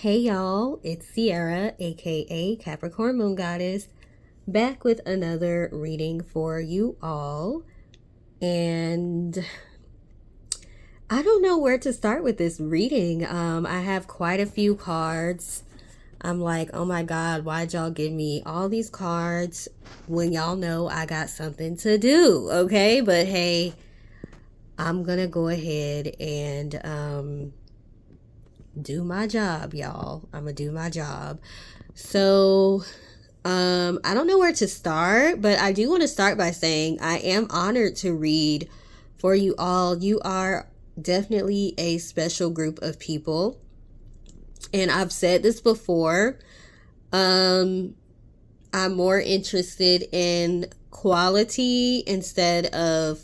Hey y'all, it's Sierra, aka Capricorn Moon Goddess, back with another reading for you all. And I don't know where to start with this reading. I have quite a few cards. I'm like, oh my God, why'd y'all give me all these cards when y'all know I got something to do? Okay, but hey, I'm gonna go ahead and do my job, y'all. I'm gonna do my job. So, I don't know where to start, but I do want to start by saying I am honored to read for you all. You are definitely a special group of people. And I've said this before. I'm more interested in quality instead of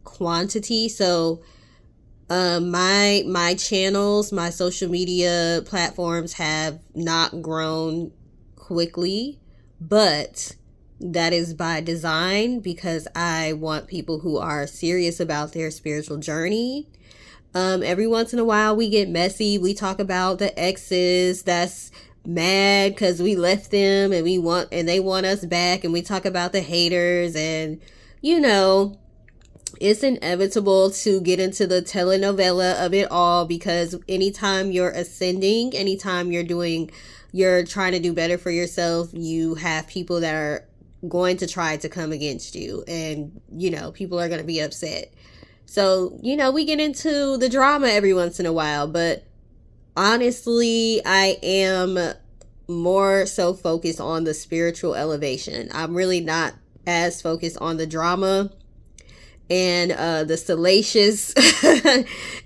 quantity. So, my channels, my social media platforms have not grown quickly, but that is by design because I want people who are serious about their spiritual journey. Every once in a while we get messy. We talk about the exes that's mad because we left them and they want us back, and we talk about the haters, and it's inevitable to get into the telenovela of it all, because anytime you're ascending, anytime you're trying to do better for yourself, you have people that are going to try to come against you, and people are going to be upset. So we get into the drama every once in a while, but honestly, I am more so focused on the spiritual elevation. I'm really not as focused on the drama and the salacious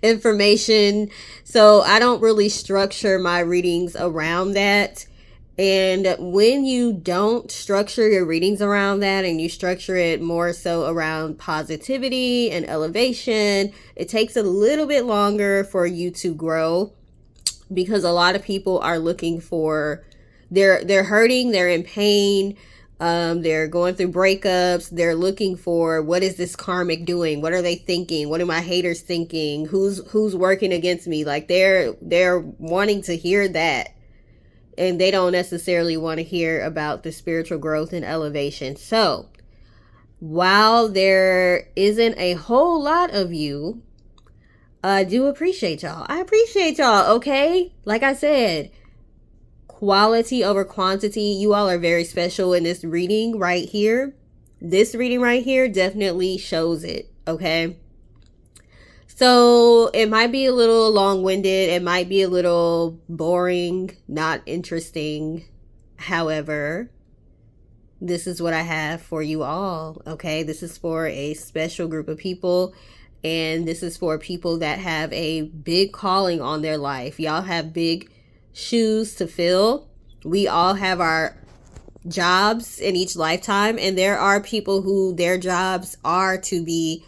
information. So I don't really structure my readings around that. And when you don't structure your readings around that, and you structure it more so around positivity and elevation, it takes a little bit longer for you to grow, because a lot of people are looking for, they're hurting, they're in pain, they're going through breakups. They're looking for, what is this karmic doing? What are they thinking? What are my haters thinking? Who's working against me? Like they're wanting to hear that, and they don't necessarily want to hear about the spiritual growth and elevation. So while there isn't a whole lot of you, I do appreciate y'all. I appreciate y'all. Okay, like I said, quality over quantity. You all are very special in this reading right here. This reading right here definitely shows it, okay? So it might be a little long-winded. It might be a little boring, not interesting. However, this is what I have for you all, okay? This is for a special group of people, and this is for people that have a big calling on their life. Y'all have big shoes to fill. We all have our jobs in each lifetime, and there are people who their jobs are to be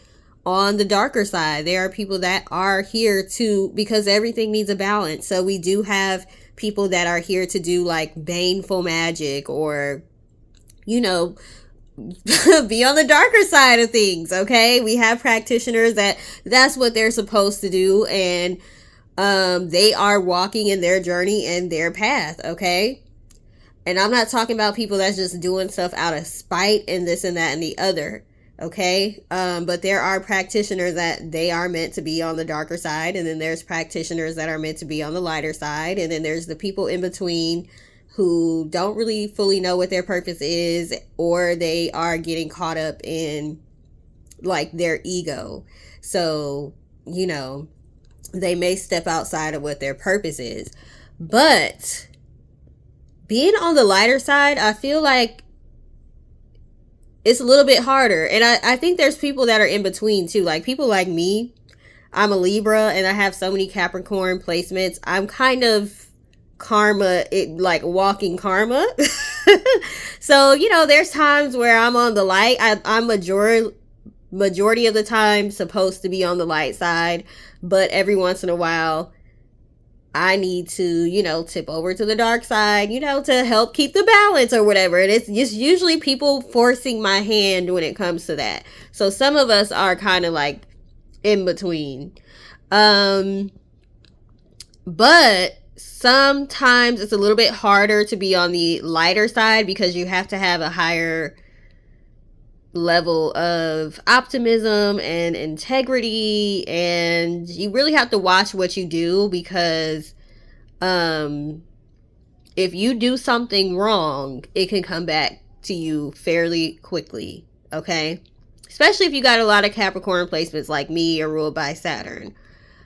on the darker side. There are people that are here to, because everything needs a balance. So we do have people that are here to do like baneful magic, or be on the darker side of things, okay? We have practitioners that's what they're supposed to do, and they are walking in their journey and their path, okay? And I'm not talking about people that's just doing stuff out of spite and this and that and the other, okay? But there are practitioners that they are meant to be on the darker side, and then there's practitioners that are meant to be on the lighter side, and then there's the people in between who don't really fully know what their purpose is, or they are getting caught up in like their ego. So, they may step outside of what their purpose is. But being on the lighter side, I feel like it's a little bit harder. And I think there's people that are in between too. Like people like me, I'm a Libra and I have so many Capricorn placements. I'm kind of karma, like walking karma. So, there's times where I'm on the light. I'm majority of the time supposed to be on the light side, but every once in a while I need to, tip over to the dark side, to help keep the balance or whatever. And it's just usually people forcing my hand when it comes to that. So some of us are kind of like in between. But sometimes it's a little bit harder to be on the lighter side because you have to have a higher level of optimism and integrity, and you really have to watch what you do because if you do something wrong, it can come back to you fairly quickly, okay? Especially if you got a lot of Capricorn placements like me or ruled by Saturn.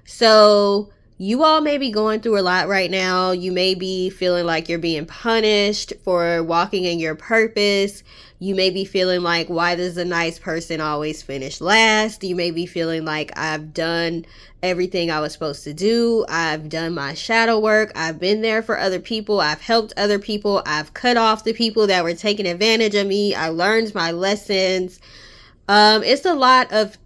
So you all may be going through a lot right now. You may be feeling like you're being punished for walking in your purpose. You may be feeling like, why does a nice person always finish last? You may be feeling like, I've done everything I was supposed to do. I've done my shadow work. I've been there for other people. I've helped other people. I've cut off the people that were taking advantage of me. I learned my lessons. It's a lot of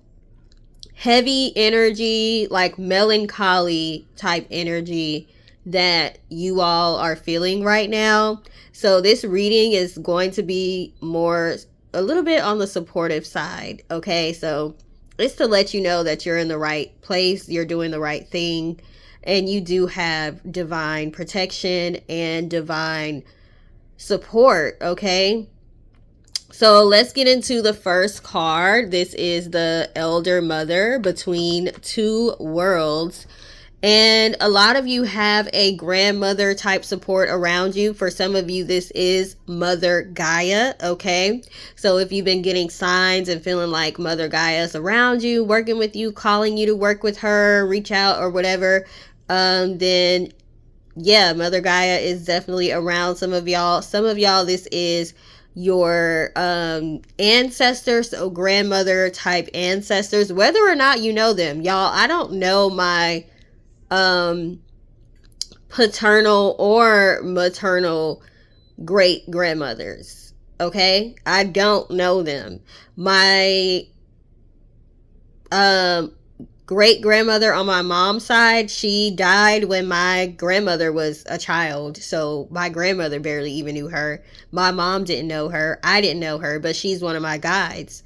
heavy energy, like melancholy type energy that you all are feeling right now. So this reading is going to be a little bit on the supportive side. Okay. So it's to let you know that you're in the right place. You're doing the right thing. And you do have divine protection and divine support. Okay. So let's get into the first card. This is the Elder Mother between two worlds. And a lot of you have a grandmother type support around you. For some of you, this is Mother Gaia, okay? So if you've been getting signs and feeling like Mother Gaia is around you, working with you, calling you to work with her, reach out or whatever, then yeah, Mother Gaia is definitely around some of y'all. Some of y'all, this is your ancestors, so grandmother type ancestors, whether or not you know them. Y'all, I don't know my paternal or maternal great grandmothers, okay? I don't know them. My great grandmother on my mom's side, she died when my grandmother was a child, so my grandmother barely even knew her. My mom didn't know her. I didn't know her, but she's one of my guides.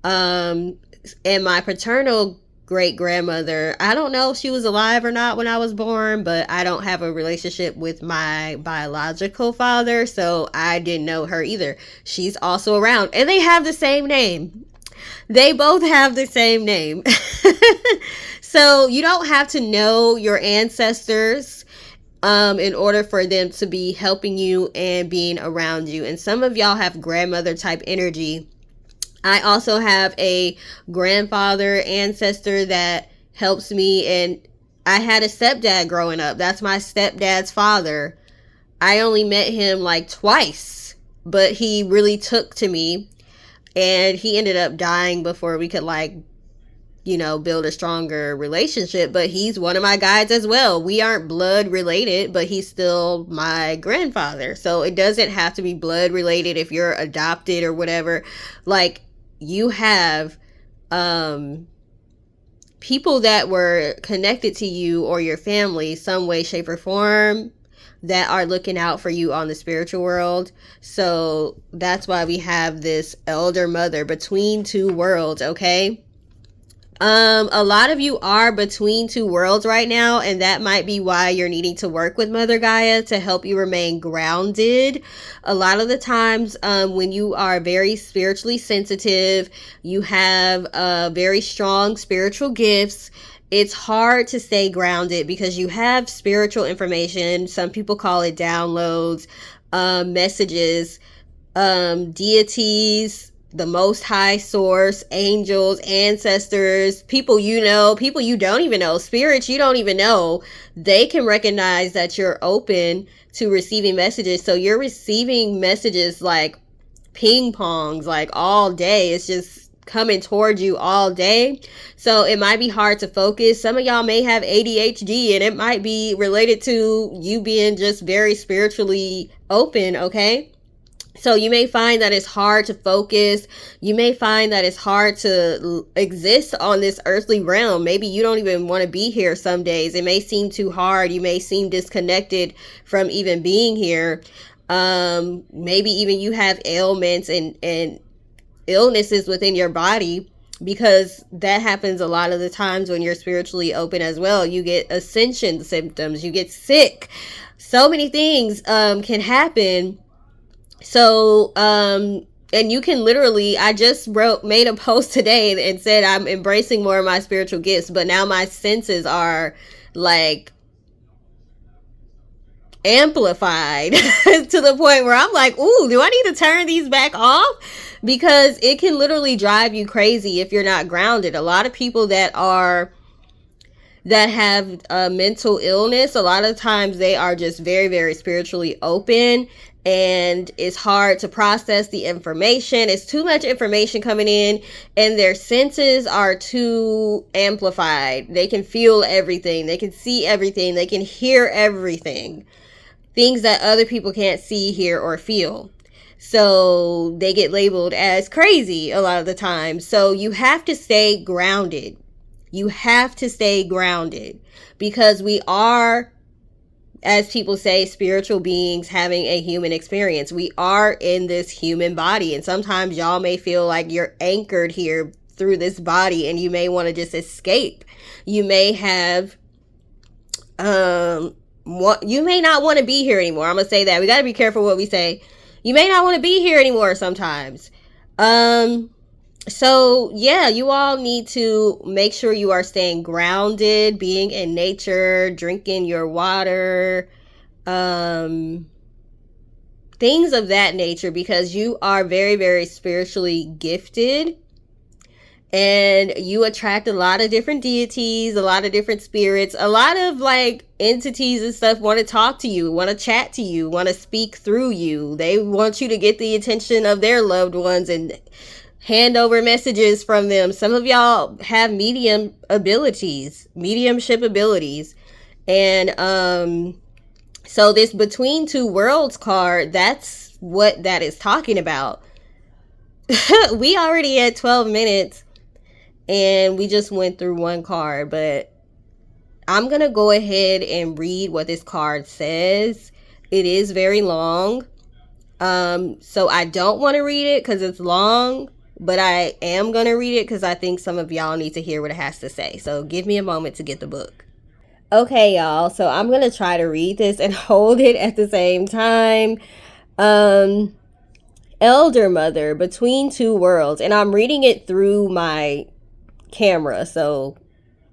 And my paternal great grandmother, I don't know if she was alive or not when I was born, but I don't have a relationship with my biological father, so I didn't know her either. She's also around, and they have the same name. They both have the same name. So you don't have to know your ancestors in order for them to be helping you and being around you. And some of y'all have grandmother type energy. I also have a grandfather ancestor that helps me, and I had a stepdad growing up. That's my stepdad's father. I only met him like twice, but he really took to me, and he ended up dying before we could build a stronger relationship. But he's one of my guides as well. We aren't blood related, but he's still my grandfather. So it doesn't have to be blood related if you're adopted or whatever. Like, you have people that were connected to you or your family some way, shape, or form that are looking out for you on the spiritual world. So that's why we have this Elder Mother between two worlds, okay? A lot of you are between two worlds right now, and that might be why you're needing to work with Mother Gaia to help you remain grounded. A lot of the times, when you are very spiritually sensitive, you have very strong spiritual gifts, it's hard to stay grounded because you have spiritual information. Some people call it downloads, messages, deities, the most high source, angels, ancestors, people you know, people you don't even know, spirits you don't even know. They can recognize that you're open to receiving messages. So you're receiving messages like ping pongs, like all day. It's just coming towards you all day. So it might be hard to focus. Some of y'all may have ADHD, and it might be related to you being just very spiritually open, okay? So you may find that it's hard to focus. You may find that it's hard to exist on this earthly realm. Maybe you don't even want to be here some days. It may seem too hard. You may seem disconnected from even being here. Maybe even you have ailments and illnesses within your body because that happens a lot of the times when you're spiritually open as well. You get ascension symptoms, you get sick, so many things can happen. So and you can literally, I just made a post today and said I'm embracing more of my spiritual gifts, but now my senses are like amplified to the point where I'm like, ooh, do I need to turn these back off? Because it can literally drive you crazy if you're not grounded. A lot of people that have a mental illness, a lot of times they are just very, very spiritually open, and it's hard to process the information. It's too much information coming in, and their senses are too amplified. They can feel everything, they can see everything, they can hear everything, things that other people can't see, hear, or feel. So they get labeled as crazy a lot of the time. So you have to stay grounded. You have to stay grounded, because we are, as people say, spiritual beings having a human experience. We are in this human body, and sometimes y'all may feel like you're anchored here through this body, and you may want to just escape. You may have you may not want to be here anymore. I'm gonna say that. We got to be careful what we say. You may not want to be here anymore sometimes. So yeah, you all need to make sure you are staying grounded, being in nature, drinking your water, things of that nature, because you are very, very spiritually gifted. And you attract a lot of different deities, a lot of different spirits, a lot of like entities and stuff want to talk to you, want to chat to you, want to speak through you. They want you to get the attention of their loved ones and hand over messages from them. Some of y'all have mediumship abilities. And so this Between Two Worlds card, that's what that is talking about. We already had 12 minutes. And we just went through one card, but I'm going to go ahead and read what this card says. It is very long. So I don't want to read it because it's long, but I am going to read it because I think some of y'all need to hear what it has to say. So give me a moment to get the book. Okay, y'all. So I'm going to try to read this and hold it at the same time. Elder Mother, Between Two Worlds. And I'm reading it through my camera, so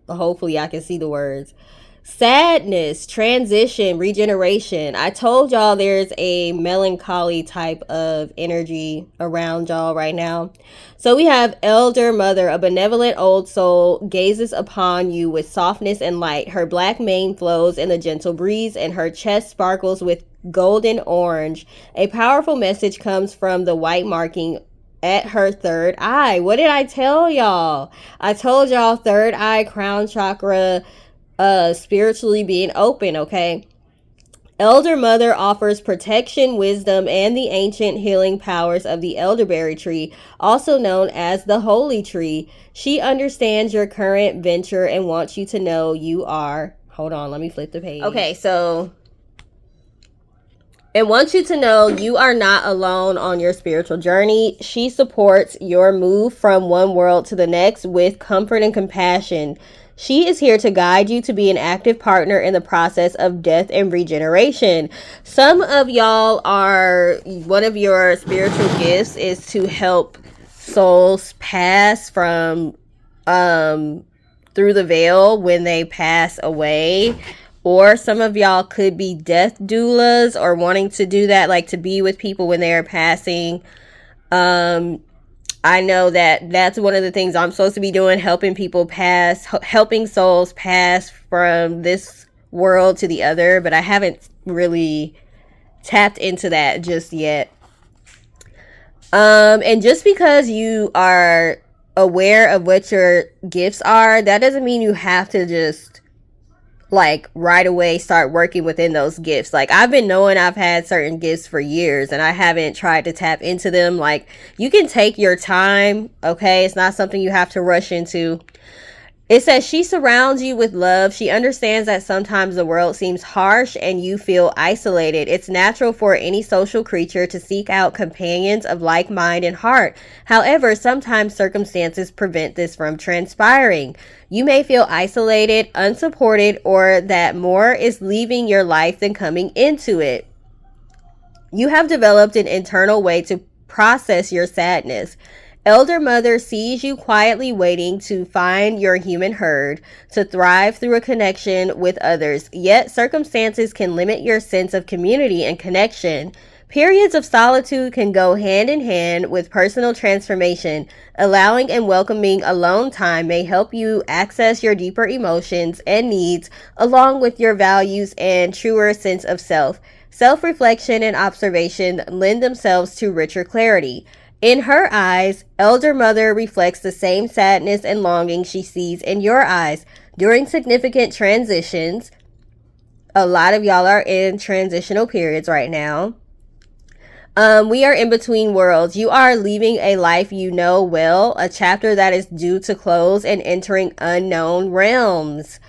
hopefully I can see the words. Sadness, transition, regeneration. I told y'all there's a melancholy type of energy around y'all right now. So we have Elder Mother, a benevolent old soul, gazes upon you with softness and light. Her black mane flows in a gentle breeze, and her chest sparkles with golden orange. A powerful message comes from the white marking at her third eye. What did I tell y'all? I told y'all third eye, crown chakra, spiritually being open, okay? Elder Mother offers protection, wisdom, and the ancient healing powers of the elderberry tree, also known as the holy tree. She understands your current venture and wants you to know you are... Hold on, let me flip the page. Okay, so... and wants you to know you are not alone on your spiritual journey. She supports your move from one world to the next with comfort and compassion. She is here to guide you to be an active partner in the process of death and regeneration. Some of y'all are, one of your spiritual gifts is to help souls pass from through the veil when they pass away. Or some of y'all could be death doulas or wanting to do that, like to be with people when they are passing. I know that that's one of the things I'm supposed to be doing, helping people pass, helping souls pass from this world to the other, but I haven't really tapped into that just yet. And just because you are aware of what your gifts are, that doesn't mean you have to just like right away start working within those gifts. Like I've been knowing I've had certain gifts for years and I haven't tried to tap into them. Like you can take your time, okay? It's not something you have to rush into. It says she surrounds you with love. She understands that sometimes the world seems harsh and you feel isolated. It's natural for any social creature to seek out companions of like mind and heart. However, sometimes circumstances prevent this from transpiring. You may feel isolated, unsupported, or that more is leaving your life than coming into it. You have developed an internal way to process your sadness. Elder Mother sees you quietly waiting to find your human herd, to thrive through a connection with others. Yet circumstances can limit your sense of community and connection. Periods of solitude can go hand in hand with personal transformation. Allowing and welcoming alone time may help you access your deeper emotions and needs, along with your values and truer sense of self. Self-reflection and observation lend themselves to richer clarity. In her eyes, Elder Mother reflects the same sadness and longing she sees in your eyes. During significant transitions, a lot of y'all are in transitional periods right now. We are in between worlds. You are leaving a life you know well, a chapter that is due to close and entering unknown realms.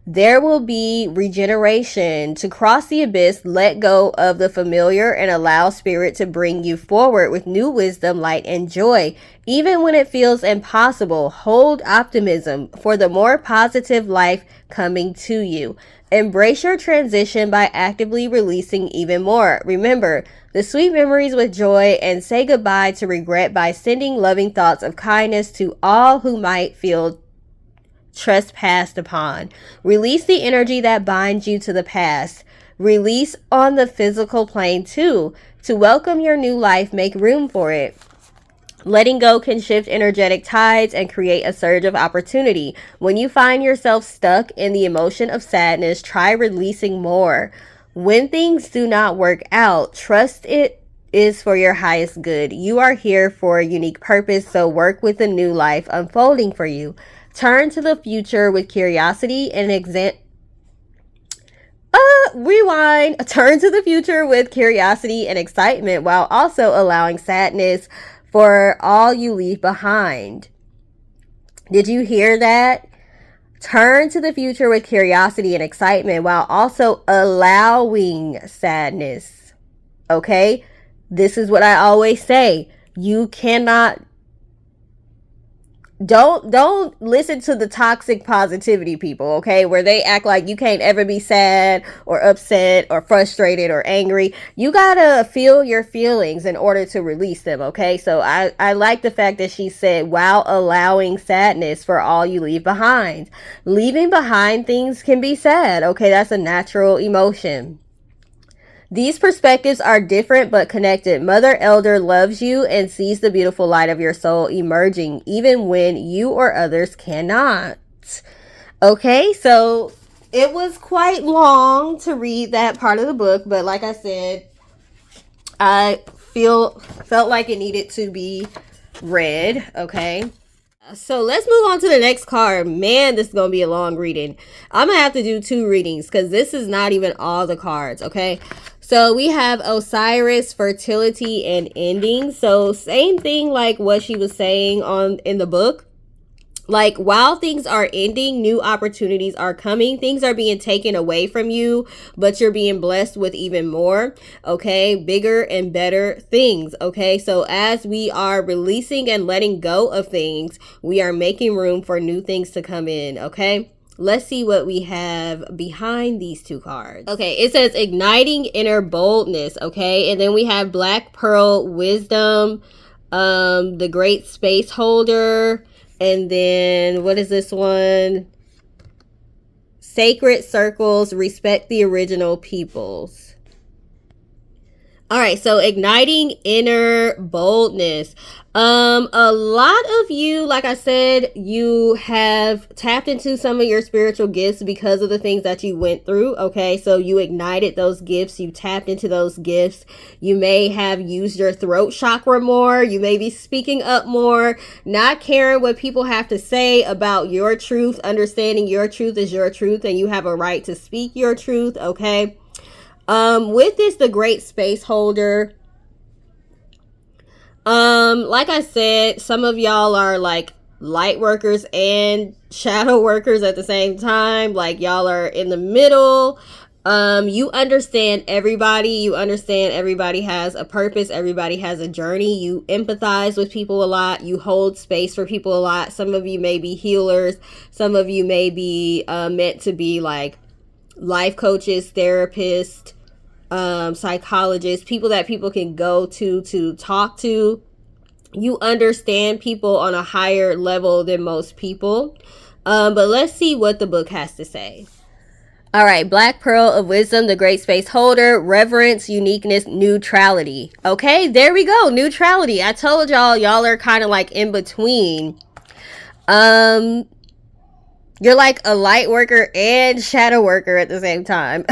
There will be regeneration. To cross the abyss, let go of the familiar and allow Spirit to bring you forward with new wisdom, light, and joy. Even when it feels impossible, hold optimism for the more positive life coming to you. Embrace your transition by actively releasing even more. Remember the sweet memories with joy and say goodbye to regret by sending loving thoughts of kindness to all who might feel trespassed upon. Release the energy that binds you to the past. Release on the physical plane too. To welcome your new life, make room for it. Letting go can shift energetic tides and create a surge of opportunity. When you find yourself stuck in the emotion of sadness, try releasing more. When things do not work out, trust it is for your highest good. You are here for a unique purpose, so work with the new life unfolding for you. Turn to the future with curiosity and rewind. Turn to the future with curiosity and excitement while also allowing sadness for all you leave behind. Did you hear that? Turn to the future with curiosity and excitement while also allowing sadness. Okay? This is what I always say. You cannot don't listen to the toxic positivity people, okay, where they act like you can't ever be sad or upset or frustrated or angry. You gotta feel your feelings in order to release them, okay? So I like the fact that she said, while allowing sadness for all you leave behind. Leaving behind things can be sad, okay? That's a natural emotion. These perspectives are different but connected. Mother Elder loves you and sees the beautiful light of your soul emerging even when you or others cannot. Okay, so it was quite long to read that part of the book, but like I said, I felt like it needed to be read, okay? So let's move on to the next card. Man, this is going to be a long reading. I'm going to have to do 2 readings because this is not even all the cards, okay? So we have Osiris, fertility, and ending. So same thing like what she was saying in the book. Like, while things are ending, new opportunities are coming. Things are being taken away from you, but you're being blessed with even more, okay? Bigger and better things, okay? So as we are releasing and letting go of things, we are making room for new things to come in, okay? Let's see what we have behind these 2 cards. Okay, it says igniting inner boldness, okay? And then we have Black Pearl Wisdom, the Great Space Holder. And then, what is this one? Sacred Circles, respect the original peoples. All right, so igniting inner boldness. A lot of you, like I said, you have tapped into some of your spiritual gifts because of the things that you went through. Okay, so you ignited those gifts, you tapped into those gifts. You may have used your throat chakra more. You may be speaking up more, not caring what people have to say about your truth, understanding your truth is your truth and you have a right to speak your truth. Okay. With this, the Great Space Holder, like I said, some of y'all are like light workers and shadow workers at the same time. Like, y'all are in the middle. You understand everybody. You understand everybody has a purpose. Everybody has a journey. You empathize with people a lot. You hold space for people a lot. Some of you may be healers. Some of you may be meant to be like life coaches, therapists, psychologists, people that people can go to talk to. You understand people on a higher level than most people. But let's see what the book has to say. All right, Black Pearl of Wisdom, the Great Space Holder, Reverence, Uniqueness, Neutrality. Okay, there we go, neutrality. I told y'all are kind of like in between. You're like a light worker and shadow worker at the same time.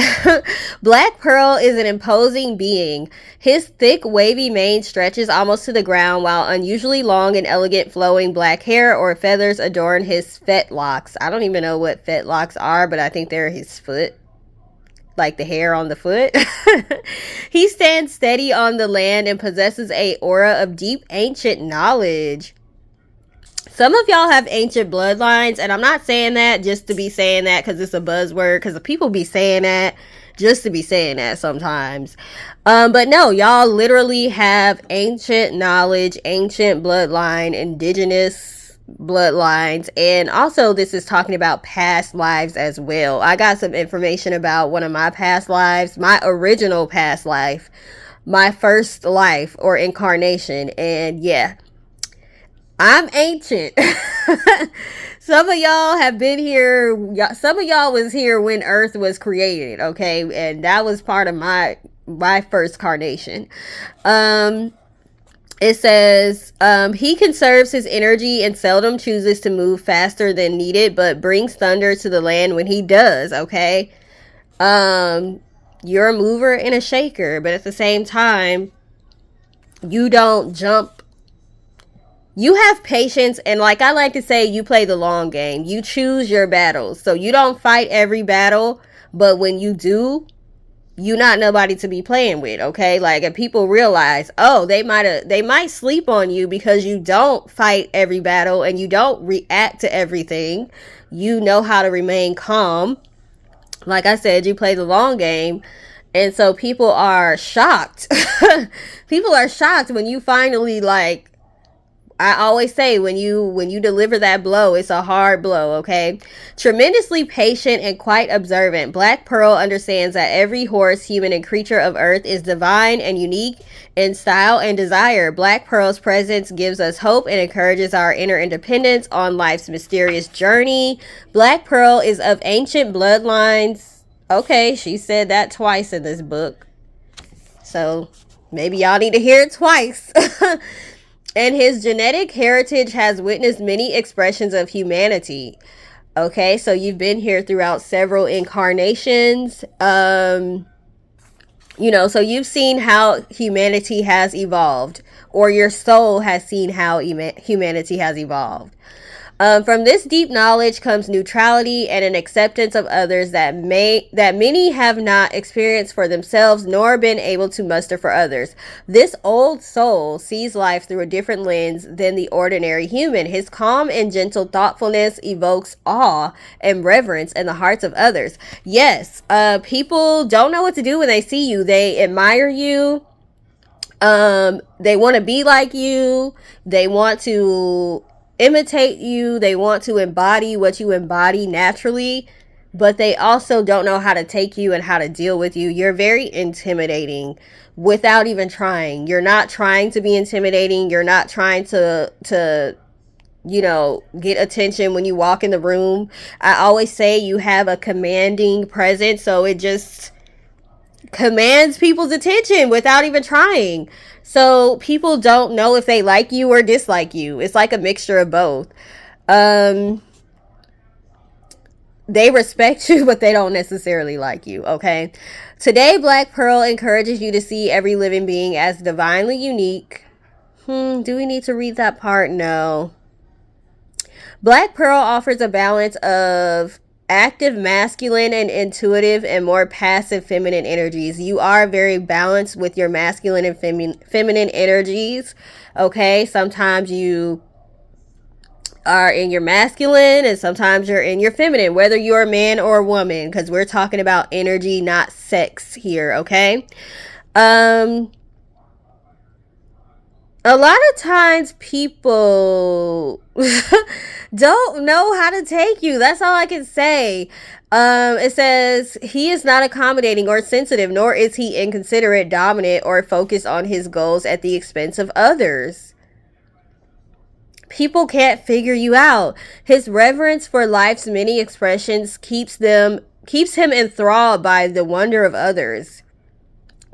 Black Pearl is an imposing being. His thick, wavy mane stretches almost to the ground, while unusually long and elegant flowing black hair or feathers adorn his fetlocks. I don't even know what fetlocks are, but I think they're his foot. Like the hair on the foot. He stands steady on the land and possesses an aura of deep ancient knowledge. Some of y'all have ancient bloodlines, and I'm not saying that just to be saying that because it's a buzzword, because people be saying that just to be saying that sometimes. But no, y'all literally have ancient knowledge, ancient bloodline, indigenous bloodlines, and also this is talking about past lives as well. I got some information about one of my past lives, my original past life, my first life or incarnation, and yeah, I'm ancient. Some of y'all have been here. Some of y'all was here when Earth was created, okay? And that was part of my first carnation. It says, he conserves his energy and seldom chooses to move faster than needed, but brings thunder to the land when he does, okay? You're a mover and a shaker, but at the same time, you don't jump. You have patience, and like I like to say, you play the long game. You choose your battles. So you don't fight every battle, but when you do, you're not nobody to be playing with, okay? Like, if people realize, oh, they might sleep on you because you don't fight every battle and you don't react to everything. You know how to remain calm. Like I said, you play the long game. And so people are shocked. People are shocked when you finally, like, I always say, when you deliver that blow, it's a hard blow, okay? Tremendously patient and quite observant, Black Pearl understands that every horse, human, and creature of Earth is divine and unique in style and desire. Black Pearl's presence gives us hope and encourages our inner independence on life's mysterious journey. Black Pearl is of ancient bloodlines. Okay, she said that twice in this book. So maybe y'all need to hear it twice. And his genetic heritage has witnessed many expressions of humanity. Okay, so you've been here throughout several incarnations. So you've seen how humanity has evolved, or your soul has seen how humanity has evolved. From this deep knowledge comes neutrality and an acceptance of others that many have not experienced for themselves nor been able to muster for others. This old soul sees life through a different lens than the ordinary human. His calm and gentle thoughtfulness evokes awe and reverence in the hearts of others. Yes, people don't know what to do when they see you. They admire you. They want to be like you. They want to imitate you. They want to embody what you embody naturally, but they also don't know how to take you and how to deal with you. You're very intimidating without even trying. You're not trying to be intimidating. You're not trying to get attention when you walk in the room. I always say you have a commanding presence, so it just commands people's attention without even trying. So people don't know if they like you or dislike you. It's like a mixture of both. They respect you, but they don't necessarily like you, okay? Today, Black Pearl encourages you to see every living being as divinely unique. Do we need to read that part? No. Black Pearl offers a balance of active masculine and intuitive and more passive feminine energies. You are very balanced with your masculine and feminine energies, okay? Sometimes you are in your masculine and sometimes you're in your feminine, whether you're a man or a woman, because we're talking about energy, not sex here, okay? Um, a lot of times people don't know how to take you. That's all I can say. It says he is not accommodating or sensitive, nor is he inconsiderate, dominant, or focused on his goals at the expense of others. People can't figure you out. His reverence for life's many expressions keeps him enthralled by the wonder of others.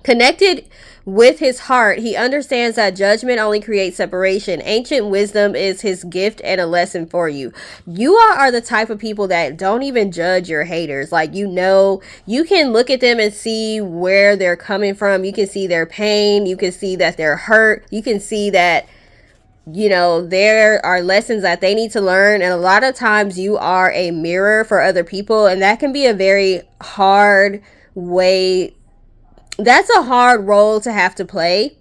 Connected with his heart, he understands that judgment only creates separation. Ancient wisdom is his gift and a lesson for you. You are the type of people that don't even judge your haters. Like, you know, you can look at them and see where they're coming from. You can see their pain. You can see that they're hurt. You can see that, you know, there are lessons that they need to learn. And a lot of times you are a mirror for other people. And that can be a very hard way. That's a hard role to have to play,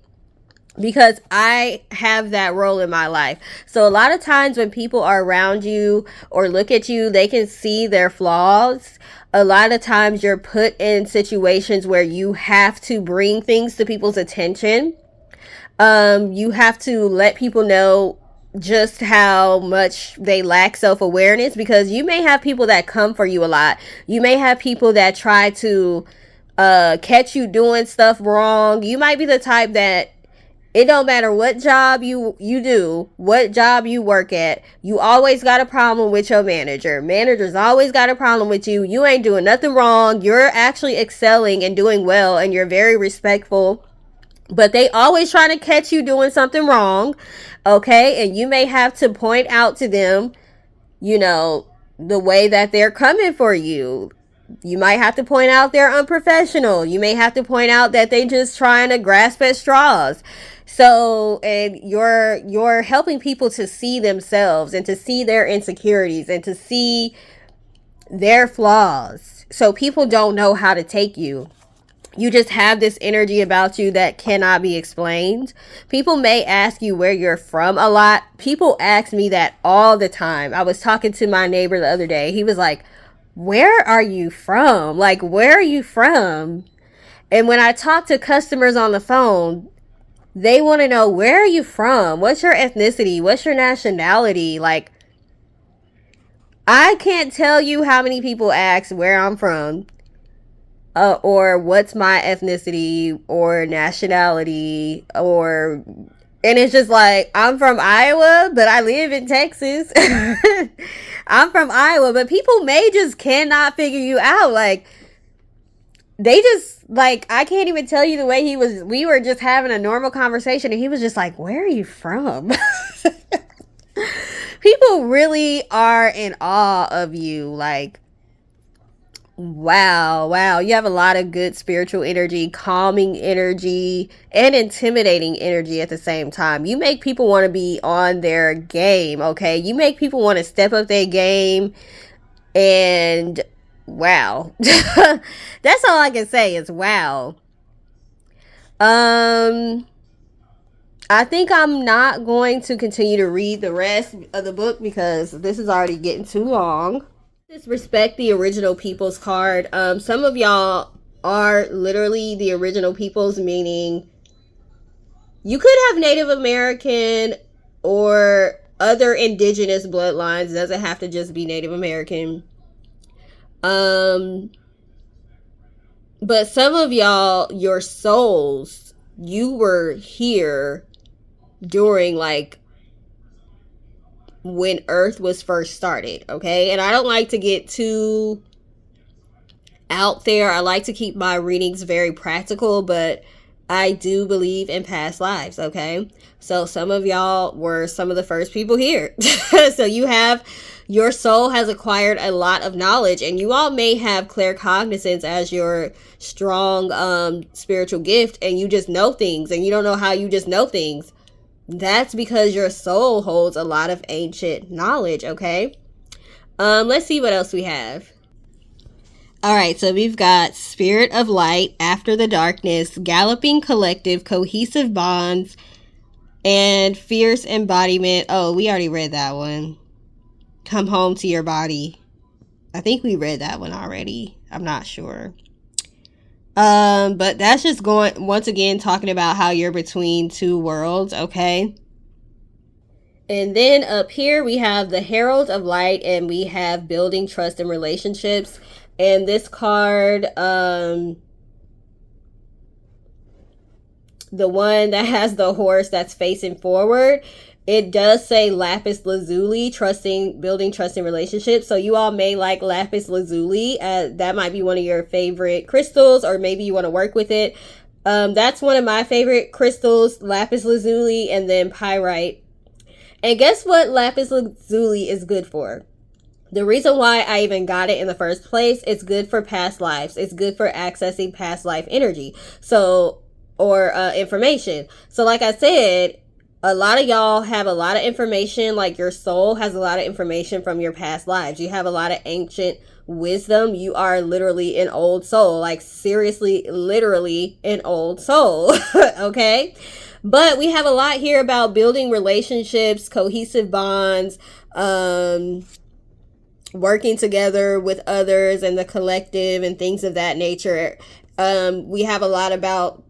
because I have that role in my life. So a lot of times when people are around you or look at you, they can see their flaws. A lot of times you're put in situations where you have to bring things to people's attention. You have to let people know just how much they lack self-awareness, because you may have people that come for you a lot. You may have people that try to catch you doing stuff wrong. You might be the type that it don't matter what job you do, what job you work at, you always got a problem with your manager. Manager's always got a problem with you. You ain't doing nothing wrong. You're actually excelling and doing well, and you're very respectful. But they always trying to catch you doing something wrong, okay? And you may have to point out to them, you know, the way that they're coming for you. You might have to point out they're unprofessional. You may have to point out that they just trying to grasp at straws. So, and you're helping people to see themselves and to see their insecurities and to see their flaws. So people don't know how to take you. You just have this energy about you that cannot be explained. People may ask you where you're from a lot. People ask me that all the time. I was talking to my neighbor the other day. He was like, where are you from? Like, where are you from? And when I talk to customers on the phone, they want to know, where are you from? What's your ethnicity? What's your nationality? Like, I can't tell you how many people ask where I'm from. Or what's my ethnicity or nationality, or, and it's just like, I'm from Iowa, but I live in Texas. I'm from Iowa, but people may just cannot figure you out. Like, they just, like, I can't even tell you the way he was. We were just having a normal conversation and he was just like, where are you from? People really are in awe of you. Like, wow, you have a lot of good spiritual energy, calming energy, and intimidating energy at the same time. You make people want to be on their game, okay? You make people want to step up their game, and wow. That's all I can say is wow. I think I'm not going to continue to read the rest of the book because this is already getting too long. Respect the original peoples card. Some of y'all are literally the original peoples, meaning you could have Native American or other indigenous bloodlines. It doesn't have to just be Native American. But some of y'all, your souls, you were here during, like, when Earth was first started, okay? And I don't like to get too out there. I like to keep my readings very practical, but I do believe in past lives, okay? So some of y'all were some of the first people here. So your soul has acquired a lot of knowledge, and you all may have claircognizance as your strong spiritual gift, and you just know things, and you don't know how you just know things. That's because your soul holds a lot of ancient knowledge, okay? Let's see what else we have. All right, so we've got Spirit of Light, After the Darkness, Galloping Collective, Cohesive Bonds, and Fierce Embodiment. Oh, we already read that one. come home to your body. I think we read that one already. I'm not sure. But that's just going, once again, talking about how you're between two worlds, okay? And then up here we have the Herald of Light, and we have building trust and relationships. And this card, the one that has the horse that's facing forward, it does say lapis lazuli, building trusting relationships. So you all may like lapis lazuli. That might be one of your favorite crystals, or maybe you want to work with it. That's one of my favorite crystals, lapis lazuli, and then pyrite. And guess what lapis lazuli is good for? The reason why I even got it in the first place, it's good for past lives. It's good for accessing past life energy. So, or information. So like I said, a lot of y'all have a lot of information, like your soul has a lot of information from your past lives. You have a lot of ancient wisdom. You are literally an old soul, like seriously, literally an old soul. Okay. But we have a lot here about building relationships, cohesive bonds, working together with others and the collective and things of that nature. We have a lot about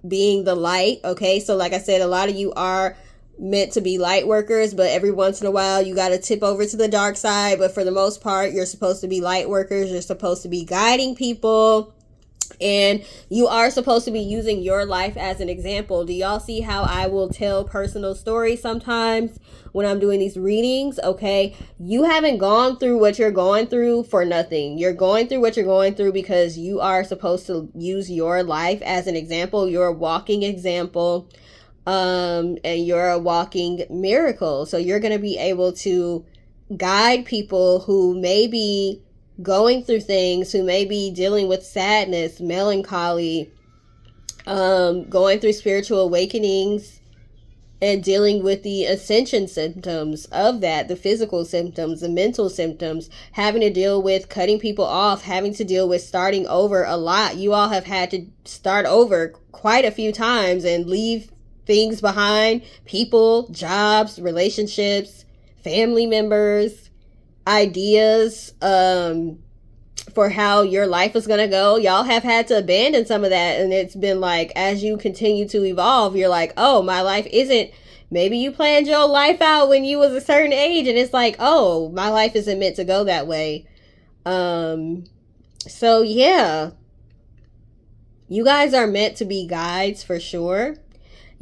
being the light. Okay. So like I said, a lot of you are meant to be light workers, but every once in a while you got to tip over to the dark side. But for the most part, you're supposed to be light workers. You're supposed to be guiding people, and you are supposed to be using your life as an example. Do y'all see how I will tell personal stories sometimes when I'm doing these readings? Okay, you haven't gone through what you're going through for nothing. You're going through what you're going through because you are supposed to use your life as an example. You're a walking example. And you're a walking miracle. So you're going to be able to guide people who may be going through things, who may be dealing with sadness, melancholy, going through spiritual awakenings, and dealing with the ascension symptoms of that, the physical symptoms, the mental symptoms, having to deal with cutting people off, having to deal with starting over a lot. You all have had to start over quite a few times and leave things behind, people, jobs, relationships, family members, ideas for how your life is going to go. Y'all have had to abandon some of that, and it's been like, as you continue to evolve, you're like, oh, my life isn't, maybe you planned your life out when you was a certain age, and it's like, oh, my life isn't meant to go that way. So yeah, you guys are meant to be guides for sure.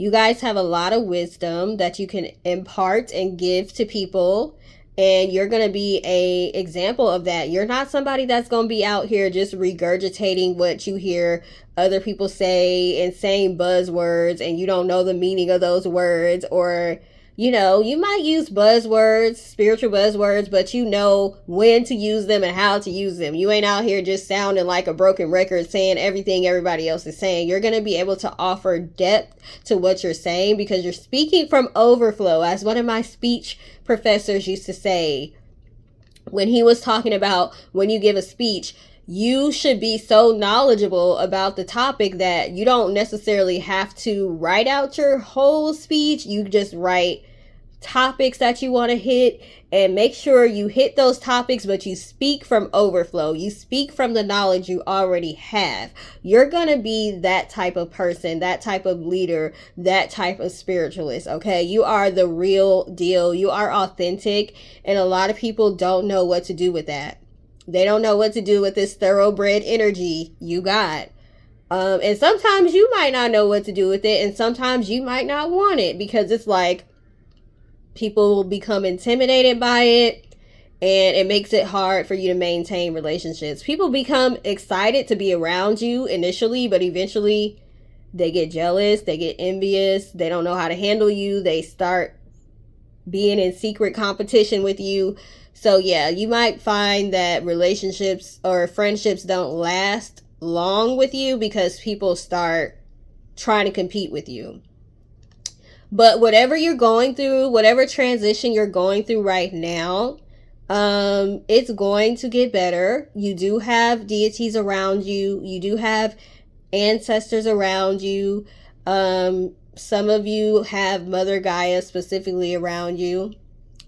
You guys have a lot of wisdom that you can impart and give to people. And you're going to be a example of that. You're not somebody that's going to be out here just regurgitating what you hear other people say and saying buzzwords, and you don't know the meaning of those words. Or, you know, you might use buzzwords, spiritual buzzwords, but you know when to use them and how to use them. You ain't out here just sounding like a broken record saying everything everybody else is saying. You're going to be able to offer depth to what you're saying because you're speaking from overflow. As one of my speech professors used to say when he was talking about when you give a speech, you should be so knowledgeable about the topic that you don't necessarily have to write out your whole speech. You just write topics that you want to hit and make sure you hit those topics, but you speak from overflow. You speak from the knowledge you already have. You're going to be that type of person, that type of leader, that type of spiritualist. Okay. You are the real deal. You are authentic. And a lot of people don't know what to do with that. They don't know what to do with this thoroughbred energy you got. And sometimes you might not know what to do with it. And sometimes you might not want it because it's like, people will become intimidated by it, and it makes it hard for you to maintain relationships. People become excited to be around you initially, but eventually they get jealous, they get envious, they don't know how to handle you, they start being in secret competition with you. So yeah, you might find that relationships or friendships don't last long with you because people start trying to compete with you. But whatever you're going through, whatever transition you're going through right now, it's going to get better. You do have deities around you. You do have ancestors around you. Some of you have Mother Gaia specifically around you.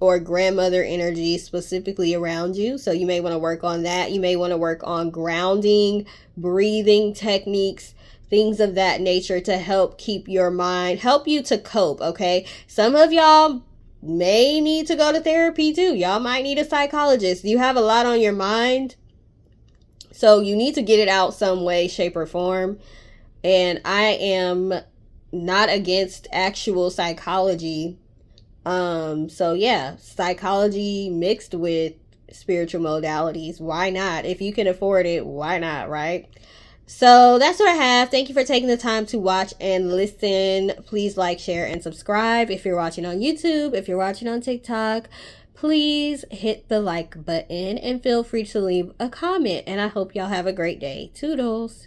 or grandmother energy specifically around you. So you may want to work on that. You may want to work on grounding, breathing techniques, things of that nature to help keep your mind, help you to cope, okay? Some of y'all may need to go to therapy too. Y'all might need a psychologist. You have a lot on your mind, so you need to get it out some way, shape, or form. And I am not against actual psychology. So yeah, psychology mixed with spiritual modalities. Why not? If you can afford it, why not, right? So that's what I have. Thank you for taking the time to watch and listen. Please like, share, and subscribe. If you're watching on YouTube, if you're watching on TikTok, please hit the like button and feel free to leave a comment. And I hope y'all have a great day. Toodles.